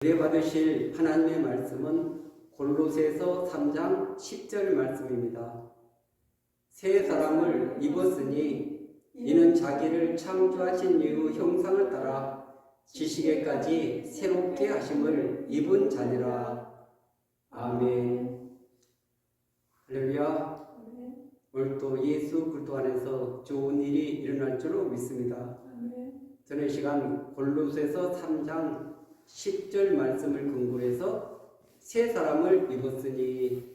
은혜 받으실 하나님의 말씀은 골로새서 3장 10절 말씀입니다. 새 사람을 입었으니 이는 자기를 창조하신 이후 형상을 따라 지식에까지 새롭게 하심을 입은 자니라. 아멘. 할렐루야. 오늘 또 예수 그리스도 안에서 좋은 일이 일어날 줄로 믿습니다. 저는 이 시간 골로새서 3장 10절 말씀을 근거로 해서 새 사람을 입었으니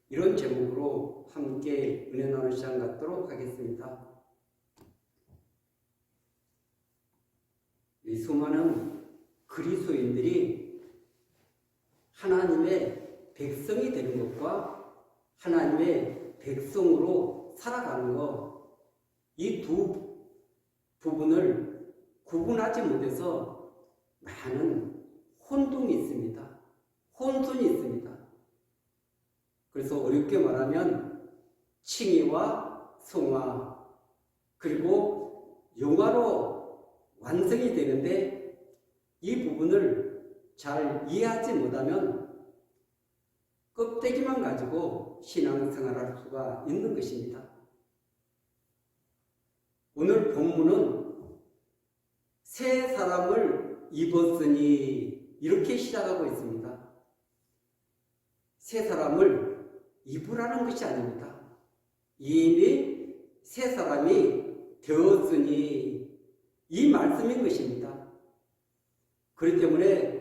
이런 제목으로 함께 은혜 나누는 시간 갖도록 하겠습니다. 이 수많은 그리스도인들이 하나님의 백성이 되는 것과 하나님의 백성으로 살아가는 것, 이 두 부분을 구분하지 못해서 많은 혼동이 있습니다. 혼선이 있습니다. 그래서 어렵게 말하면 칭의와 성화 그리고 영화로 완성이 되는데 이 부분을 잘 이해하지 못하면 껍데기만 가지고 신앙생활할 수가 있는 것입니다. 오늘 본문은 새 사람을 입었으니 이렇게 시작하고 있습니다. 새 사람을 입으라는 것이 아닙니다. 이미 새 사람이 되었으니 이 말씀인 것입니다. 그렇기 때문에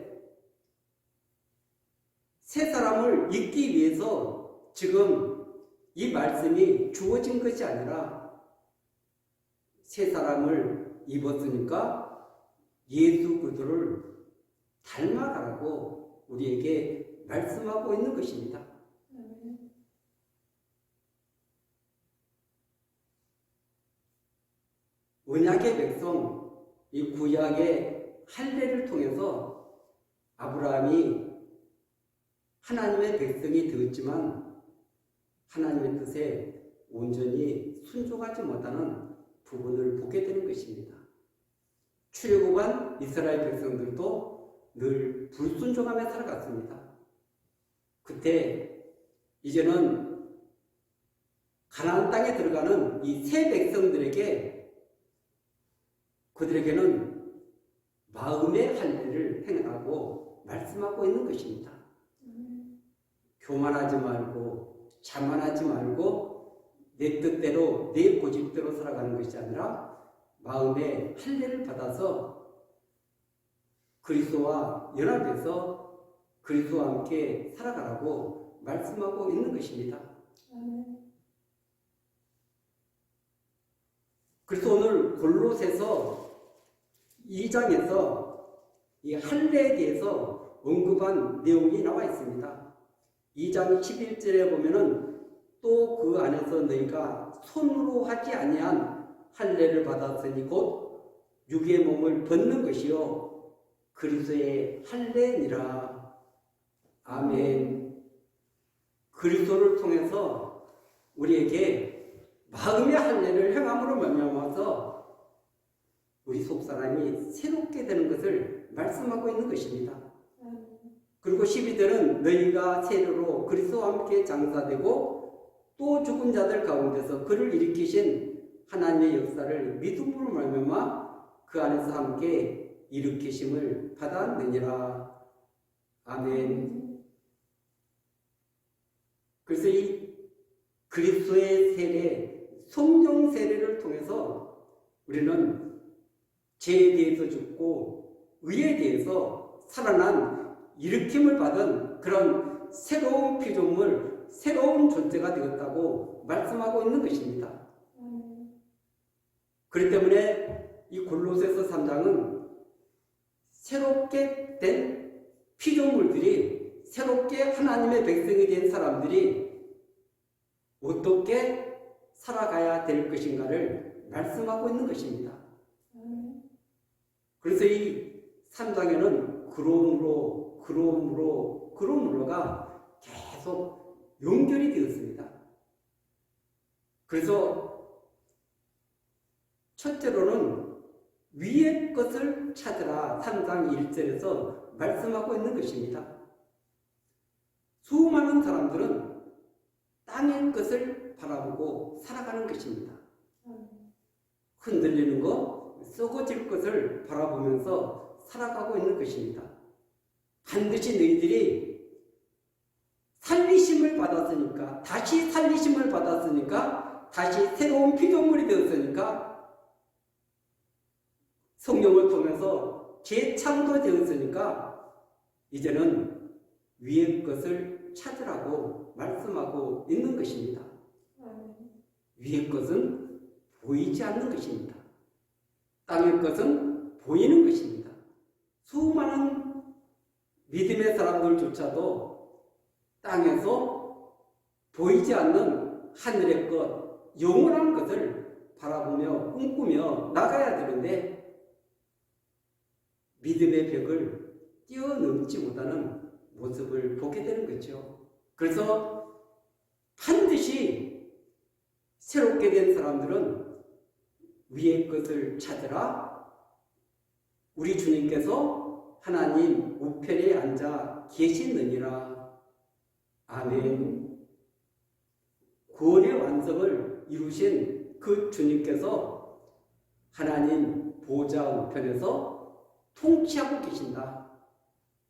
새 사람을 입기 위해서 지금 이 말씀이 주어진 것이 아니라 새 사람을 입었으니까 예수 그리스도를 닮아가라고 우리에게 말씀하고 있는 것입니다. 언약의 백성, 이 구약의 할례를 통해서 아브라함이 하나님의 백성이 되었지만 하나님의 뜻에 온전히 순종하지 못하는 부분을 보게 되는 것입니다. 출애굽한 이스라엘 백성들도 늘 불순종하며 살아갔습니다. 그때 이제는 가나안 땅에 들어가는 이 새 백성들에게 그들에게는 마음의 할례를 행하라고 말씀하고 있는 것입니다. 교만하지 말고 자만하지 말고 내 뜻대로 내 고집대로 살아가는 것이 아니라 마음의 할례를 받아서 그리스도와 연합해서 그리스도와 함께 살아가라고 말씀하고 있는 것입니다. 그래서 오늘 골로새서 2장에서 이 할례에 대해서 언급한 내용이 나와 있습니다. 2장 11절에 보면은 또 그 안에서 너희가 손으로 하지 아니한 할례를 받았으니 곧 육의 몸을 벗는 것이요 그리스도의 할례니라. 아멘. 그리스도를 통해서 우리에게 마음의 할례를 행함으로 말미암아서 우리 속사람이 새롭게 되는 것을 말씀하고 있는 것입니다. 그리고 12절은 너희가 세례로 그리스도와 함께 장사되고 또 죽은 자들 가운데서 그를 일으키신 하나님의 역사를 믿음으로 말미암아 그 안에서 함께 일으키심을 받았느니라. 아멘. 그래서 이 그리스도의 세례, 성령 세례를 통해서 우리는 죄에 대해서 죽고 의에 대해서 살아난 일으킴을 받은 그런 새로운 피조물, 새로운 존재가 되었다고 말씀하고 있는 것입니다. 그렇기 때문에 이 골로새서 3장은 새롭게 된 피조물들이, 새롭게 하나님의 백성이 된 사람들이 어떻게 살아가야 될 것인가를 말씀하고 있는 것입니다. 그래서 이 3장에는 그러므로가 계속 연결이 되었습니다. 그래서 첫째로는 위의 것을 찾으라. 3장 1절에서 말씀하고 있는 것입니다. 수많은 사람들은 땅의 것을 바라보고 살아가는 것입니다. 흔들리는 것, 썩어질 것을 바라보면서 살아가고 있는 것입니다. 반드시 너희들이 살리심을 받았으니까, 다시 살리심을 받았으니까, 다시 새로운 피조물이 되었으니까, 성령을 통해서 재창조되었으니까 이제는 위의 것을 찾으라고 말씀하고 있는 것입니다. 위의 것은 보이지 않는 것입니다. 땅의 것은 보이는 것입니다. 수많은 믿음의 사람들조차도 땅에서 보이지 않는 하늘의 것, 영원한 것을 바라보며 꿈꾸며 나가야 되는데 믿음의 벽을 뛰어넘지 못하는 모습을 보게 되는 거죠. 그래서 반드시 새롭게 된 사람들은 위의 것을 찾으라. 우리 주님께서 하나님 우편에 앉아 계시느니라. 아멘. 구원의 완성을 이루신 그 주님께서 하나님 보좌 우편에서 통치하고 계신다.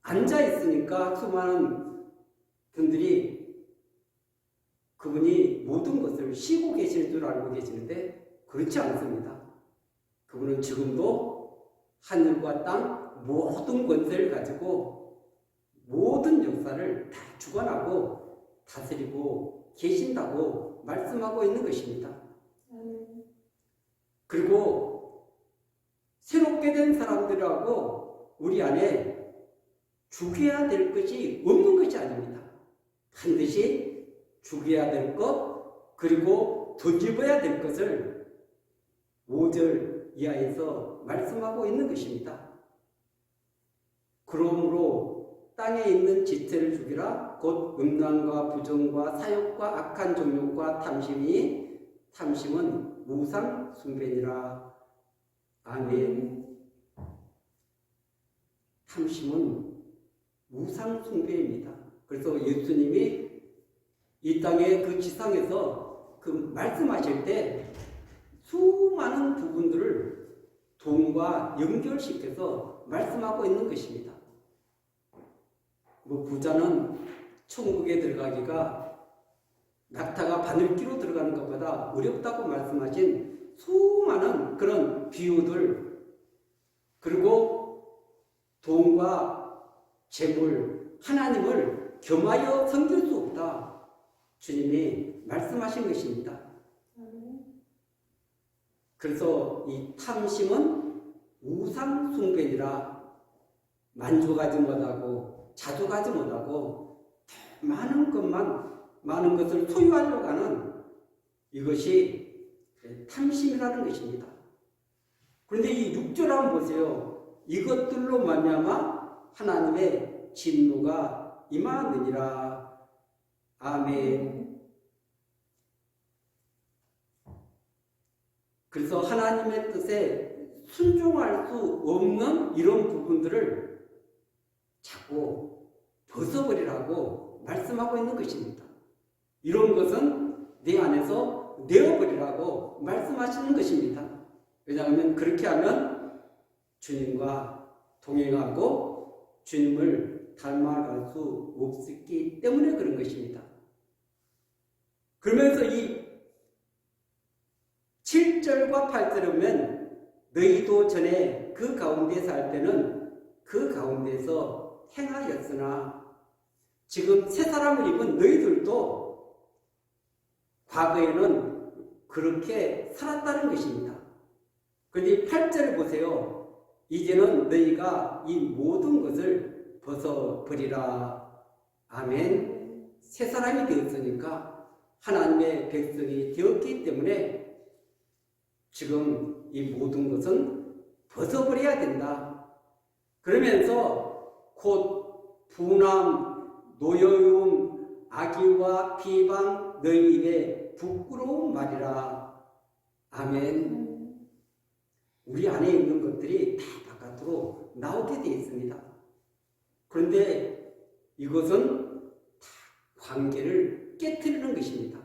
앉아 있으니까 수많은 분들이 그분이 모든 것을 쉬고 계실 줄 알고 계시는데 그렇지 않습니다. 그분은 지금도 하늘과 땅 모든 권세를 가지고 모든 역사를 다 주관하고 다스리고 계신다고 말씀하고 있는 것입니다. 그리고 새롭게 된 사람들하고 우리 안에 죽여야 될 것이 없는 것이 아닙니다. 반드시 죽여야 될 것, 그리고 덧입어야 될 것을 5절 이하에서 말씀하고 있는 것입니다. 그러므로 땅에 있는 지체를 죽이라. 곧 음란과 부정과 사욕과 악한 정욕과 탐심이, 탐심은 우상 숭배니라. 아멘. 탐심은 우상 숭배입니다. 그래서 예수님이 이 땅의 그 지상에서 그 말씀하실 때 수많은 부분들을 돈과 연결시켜서 말씀하고 있는 것입니다. 뭐 부자는 천국에 들어가기가 낙타가 바늘기로 들어가는 것보다 어렵다고 말씀하신 수많은 그런 비유들, 그리고 돈과 재물, 하나님을 겸하여 섬길 수 없다. 주님이 말씀하신 것입니다. 그래서 이 탐심은 우상 숭배니라. 만족하지 못하고 자족하지 못하고 많은 것을 소유하려고 하는 이것이 탐심이라는 것입니다. 그런데 이 6절 한번 보세요. 이것들로 말미암아 하나님의 진노가 임하느니라. 아멘. 그래서 하나님의 뜻에 순종할 수 없는 이런 부분들을 자꾸 벗어버리라고 말씀하고 있는 것입니다. 이런 것은 내 안에서 내어버리라고 말씀하시는 것입니다. 왜냐하면 그렇게 하면 주님과 동행하고 주님을 닮아갈 수 없기 때문에 그런 것입니다. 그러면서 이 7절과 8절에 보면 너희도 전에 그 가운데 살 때는 그 가운데서 행하였으나 지금 새 사람을 입은 너희들도 과거에는 그렇게 살았다는 것입니다. 그런데 8절을 보세요. 이제는 너희가 이 모든 것을 벗어버리라. 아멘. 새 사람이 되었으니까 하나님의 백성이 되었기 때문에 지금 이 모든 것은 벗어버려야 된다. 그러면서 곧 분함, 노여움, 악의와 비방 너희 입에 부끄러운 말이라. 아멘. 우리 안에 있는 것들이 다 바깥으로 나오게 되어 있습니다. 그런데 이것은 관계를 깨뜨리는 것입니다.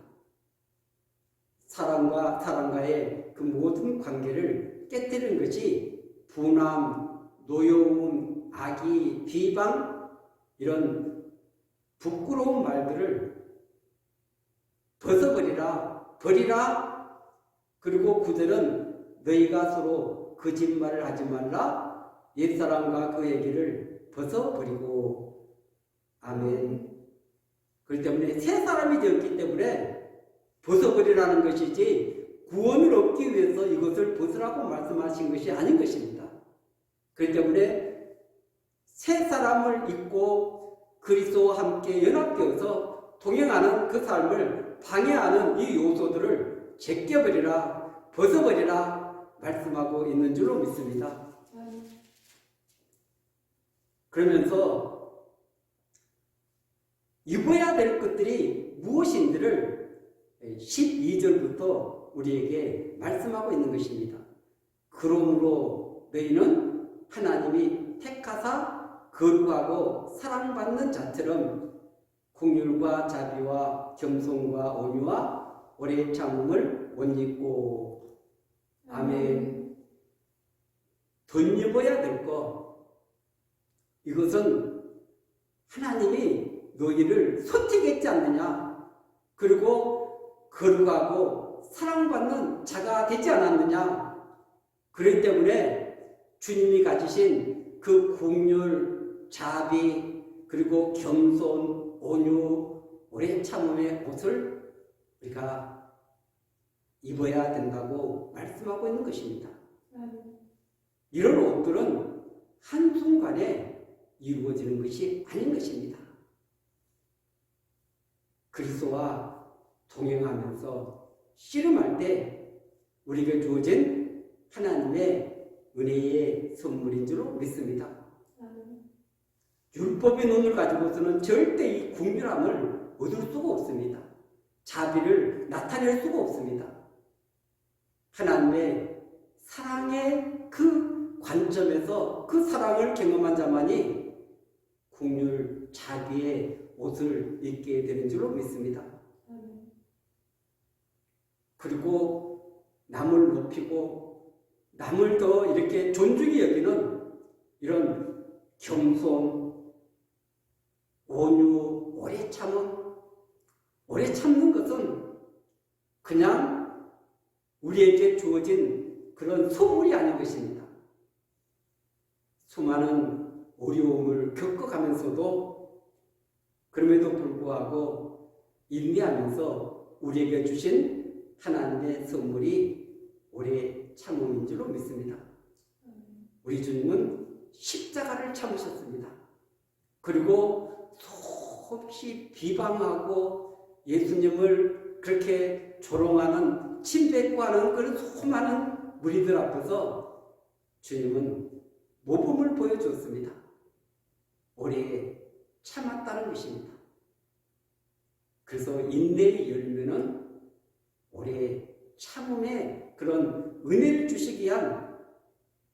사람과 사람과의 그 모든 관계를 깨뜨리는 것이 분함, 노여움, 악의, 비방 이런 부끄러운 말들을 벗어버리라, 버리라. 그리고 구절은 너희가 서로 거짓말을 하지 말라. 옛사람과 그 얘기를 벗어버리고. 아멘. 그렇기 때문에 새 사람이 되었기 때문에 벗어버리라는 것이지 구원을 얻기 위해서 이것을 벗으라고 말씀하신 것이 아닌 것입니다. 그렇기 때문에 새 사람을 입고 그리스도와 함께 연합되어서 동행하는 그 삶을 방해하는 이 요소들을 제껴버리라, 벗어버리라 말씀하고 있는 줄로 믿습니다. 그러면서 입어야 될 것들이 무엇인지를 12절부터 우리에게 말씀하고 있는 것입니다. 그러므로 너희는 하나님이 택하사 거룩하고 사랑받는 자처럼 긍휼과 자비와 겸손과 온유와 오래 참음을 옷 입고. 아멘. 덧입어야 될 것, 이것은 하나님이 너희를 선택했지 않느냐, 그리고 거룩하고 사랑받는 자가 되지 않았느냐. 그렇기 때문에 주님이 가지신 그 긍휼, 자비, 그리고 겸손, 온유, 오래 참음의 옷을 우리가 입어야 된다고 말씀하고 있는 것입니다. 이런 옷들은 한순간에 이루어지는 것이 아닌 것입니다. 그리스도와 동행하면서 씨름할 때 우리에게 주어진 하나님의 은혜의 선물인 줄로 믿습니다. 율법의 눈을 가지고서는 절대 이 긍휼함을 얻을 수가 없습니다. 자비를 나타낼 수가 없습니다. 하나님의 사랑의 그 관점에서 그 사랑을 경험한 자만이 긍휼, 자비의 옷을 입게 되는 줄로 믿습니다. 그리고 남을 높이고 남을 더 이렇게 존중히 여기는 이런 겸손, 온유, 오래 참음. 오래 참는 것은 그냥 우리에게 주어진 그런 선물이 아닌 것입니다. 수많은 어려움을 겪어가면서도 그럼에도 불구하고 인내하면서 우리에게 주신 하나님의 선물이 오래 참음인 줄로 믿습니다. 우리 주님은 십자가를 참으셨습니다. 그리고 수없이 비방하고 예수님을 그렇게 조롱하는, 침뱉고하는 그런 수많은 무리들 앞에서 주님은 모범을 보여주었습니다. 오래 참았다는 것입니다. 그래서 인내의 열매는 오래 참음의 그런 은혜를 주시기 위한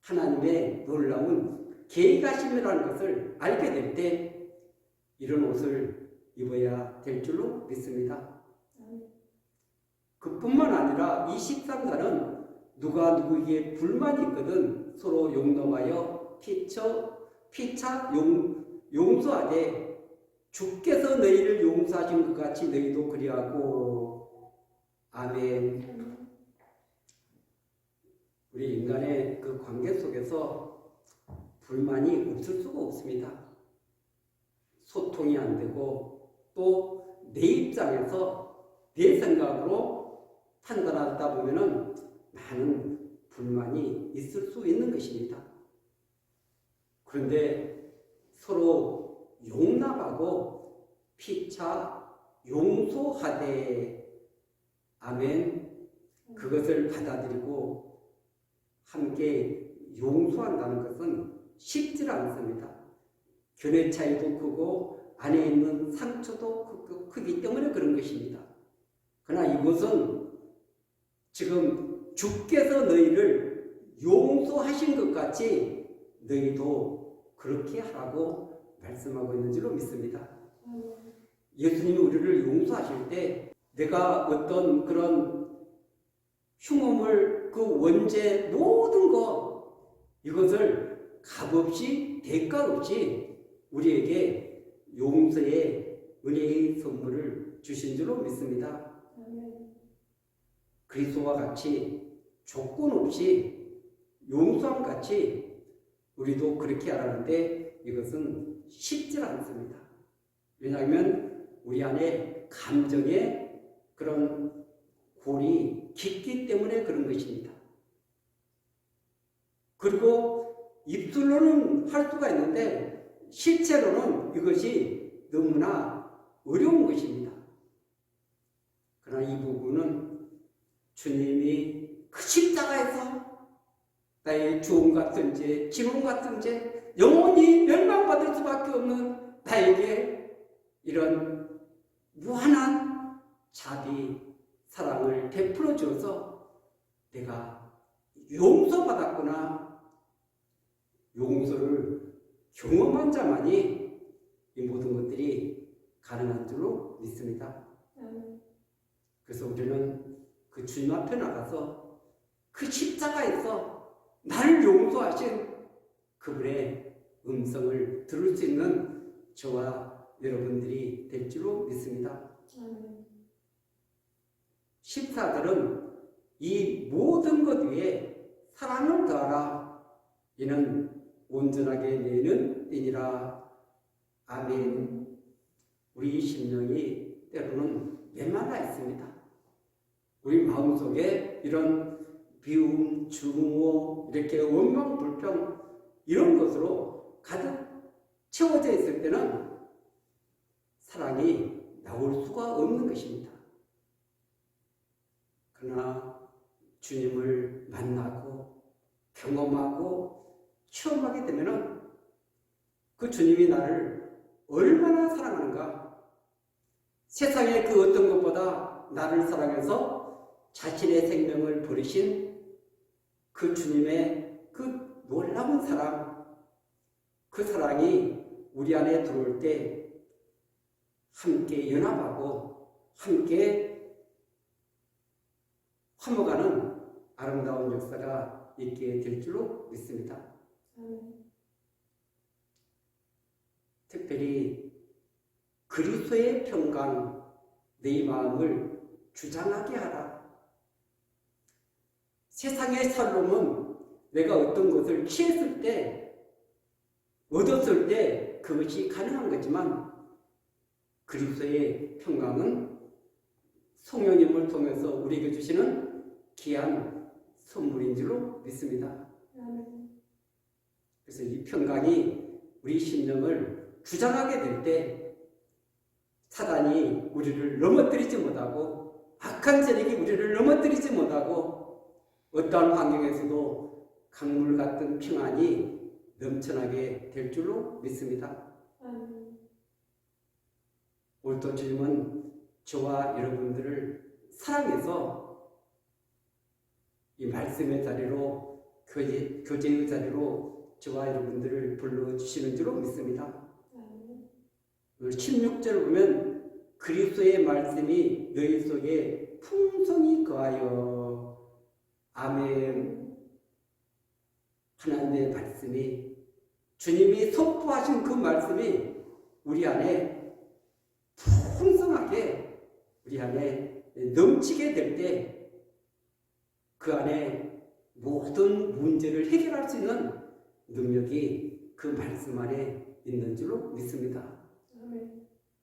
하나님의 놀라운 계획하심이라는 것을 알게 될 때 이런 옷을 입어야 될 줄로 믿습니다. 그뿐만 아니라 이 13장은 누가 누구에게 불만이 있거든 서로 용납하여 피차 용서하되 주께서 너희를 용서하신 것 같이 너희도 그리하고. 아멘. 우리 인간의 그 관계 속에서 불만이 없을 수가 없습니다. 소통이 안 되고 또 내 입장에서 내 생각으로 판단하다 보면은 많은 불만이 있을 수 있는 것입니다. 그런데 서로 용납하고 피차 용서하되. 아멘. 그것을 받아들이고 함께 용서한다는 것은 쉽지 않습니다. 견해 차이도 크고 안에 있는 상처도 크기 때문에 그런 것입니다. 그러나 이것은 지금 주께서 너희를 용서하신 것 같이 너희도 그렇게 하라고 말씀하고 있는 줄로 믿습니다. 예수님이 우리를 용서하실 때 내가 어떤 그런 흉음을 그 원죄 모든 것 이것을 값없이 대가 없이 우리에게 용서의 은혜의 선물을 주신 줄로 믿습니다. 그리스도와 같이 조건 없이 용서함 같이 우리도 그렇게 하라는데 이것은 쉽지 않습니다. 왜냐하면 우리 안에 감정의 그런 골이 깊기 때문에 그런 것입니다. 그리고 입술로는 할 수가 있는데 실제로는 이것이 너무나 어려운 것입니다. 그러나 이 부분은 주님이 그 십자가에서 나의 주홍 같은 죄, 진홍 같은 죄, 영원히 멸망받을 수밖에 없는 나에게 이런 무한한 자비, 사랑을 베풀어 주어서 내가 용서받았구나. 용서를 경험한 자만이 이 모든 것들이 가능한 줄로 믿습니다. 그래서 우리는 그 주님 앞에 나가서 그 십자가에서 나를 용서하신 그분의 음성을 들을 수 있는 저와 여러분들이 될 줄로 믿습니다. 십사들은 이 모든 것 위에 사랑을 더하라. 이는 온전하게 내는 이니라. 아멘. 우리 심령이 때로는 메말라 있습니다. 우리 마음속에 이런 비움, 증오, 이렇게 원망, 불평 이런 것으로 가득 채워져 있을 때는 사랑이 나올 수가 없는 것입니다. 그러나 주님을 만나고 경험하고 체험하게 되면 그 주님이 나를 얼마나 사랑하는가, 세상의 그 어떤 것보다 나를 사랑해서 자신의 생명을 버리신 그 주님의 그 놀라운 사랑, 그 사랑이 우리 안에 들어올 때 함께 연합하고 함께 화목하는 아름다운 역사가 있게 될 줄로 믿습니다. 특별히 그리스도의 평강, 내 마음을 주장하게 하라. 세상의 살롬은 내가 어떤 것을 취했을 때, 얻었을 때 그것이 가능한 거지만 그리스도의 평강은 성령님을 통해서 우리에게 주시는 귀한 선물인 줄로 믿습니다. 그래서 이 평강이 우리 심령을 주장하게 될 때 사단이 우리를 넘어뜨리지 못하고 악한 세력이 우리를 넘어뜨리지 못하고 어떠한 환경에서도 강물 같은 평안이 넘쳐나게 될 줄로 믿습니다. 오늘도 주님은 저와 여러분들을 사랑해서 이 말씀의 자리로 교제의 자리로 저와 여러분들을 불러주시는 줄로 믿습니다. 16절을 보면 그리스도의 말씀이 너희 속에 풍성히 거하여 아멘. 하나님의 말씀이, 주님이 선포하신 그 말씀이 우리 안에 풍성하게 우리 안에 넘치게 될 때 그 안에 모든 문제를 해결할 수 있는 능력이 그 말씀 안에 있는 줄로 믿습니다.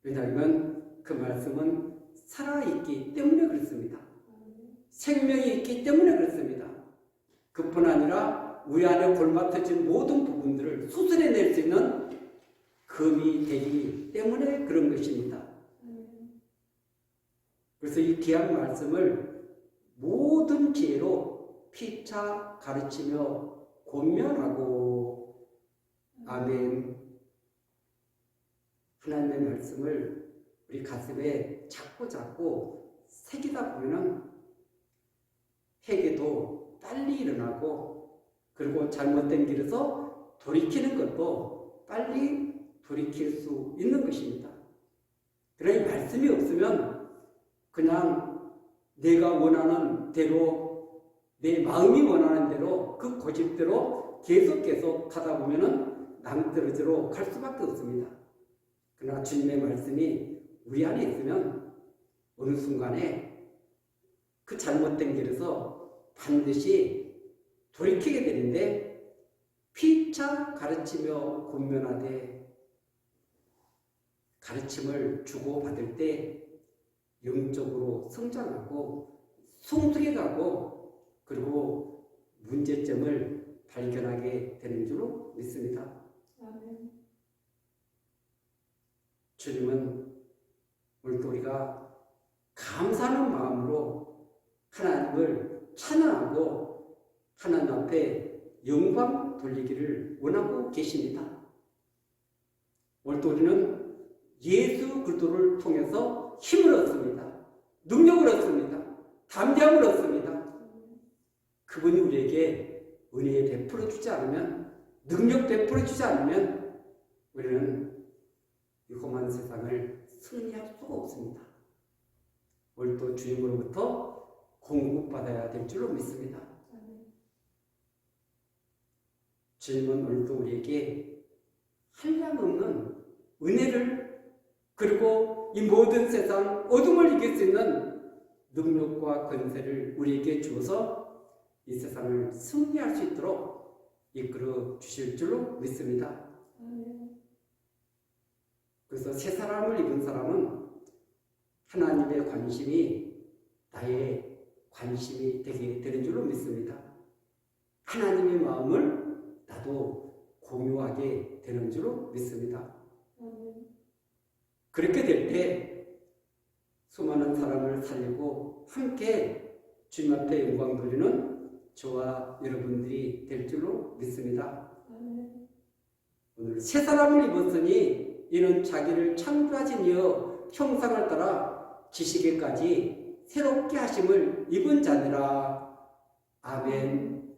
왜냐하면 그 말씀은 살아있기 때문에 그렇습니다. 생명이 있기 때문에 그렇습니다. 그뿐 아니라 우리 안에 골마터진 모든 부분들을 수술해낼 수 있는 금이 되기 때문에 그런 것입니다. 그래서 이 귀한 말씀을 모든 지혜로 피차 가르치며 권면하고 아멘. 하나님의 말씀을 우리 가슴에 자꾸 새기다 보면은 회개도 빨리 일어나고 그리고 잘못된 길에서 돌이키는 것도 빨리 돌이킬 수 있는 것입니다. 그러니 말씀이 없으면 그냥 내가 원하는 대로, 내 마음이 원하는 대로, 그 고집대로 계속 가다 보면은 낭떠러지로 갈 수밖에 없습니다. 그러나 주님의 말씀이 우리 안에 있으면 어느 순간에 그 잘못된 길에서 반드시 돌이키게 되는데, 피차 가르치며 권면하되, 가르침을 주고받을 때 영적으로 성장하고 성숙해 가고, 그리고 문제점을 발견하게 되는 줄로 믿습니다. 아멘. 주님은 오늘도 우리가 감사하는 마음으로 하나님을 찬양하고 하나님 앞에 영광 돌리기를 원하고 계십니다. 오늘도 우리는 예수 그리스도를 통해서 힘을 얻습니다. 능력을 얻습니다. 담대함을 얻습니다. 그분이 우리에게 은혜 베풀어 주지 않으면, 능력 베풀어 주지 않으면 우리는 이 험한 세상을 승리할 수가 없습니다. 오늘도 주님으로부터 공급받아야 될 줄로 믿습니다. 주님은 오늘도 우리에게 한량없는 은혜를, 그리고 이 모든 세상 어둠을 이길 수 있는 능력과 권세를 우리에게 주어서 이 세상을 승리할 수 있도록 이끌어 주실 줄로 믿습니다. 그래서 새 사람을 입은 사람은 하나님의 관심이 나의 관심이 되게 되는 줄로 믿습니다. 하나님의 마음을 나도 공유하게 되는 줄로 믿습니다. 그렇게 될 때 수많은 사람을 살리고 함께 주님 앞에 영광 돌리는 저와 여러분들이 될 줄로 믿습니다. 오늘 새 사람을 입었으니 이는 자기를 창조하신 이여 형상을 따라 지시기까지 새롭게 하심을 입은 자니라. 아멘.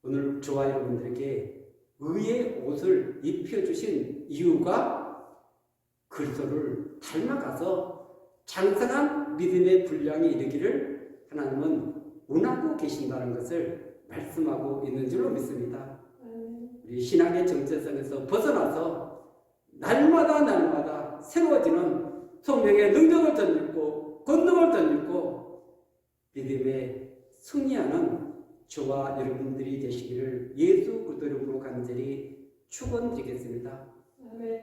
오늘 저와 여러분들에게 의의 옷을 입혀주신 이유가 그리스도를 닮아가서 장성한 믿음의 분량이 이르기를 하나님은 원하고 계신다는 것을 말씀하고 있는 줄로 믿습니다. 우리 신앙의 정체성에서 벗어나서 날마다 새로워지는 성령의 능력을 덧입고 권능을 덧입고 믿음의 승리하는 저와 여러분들이 되시기를 예수 그리스도 이름으로 간절히 축원드리겠습니다. 아멘.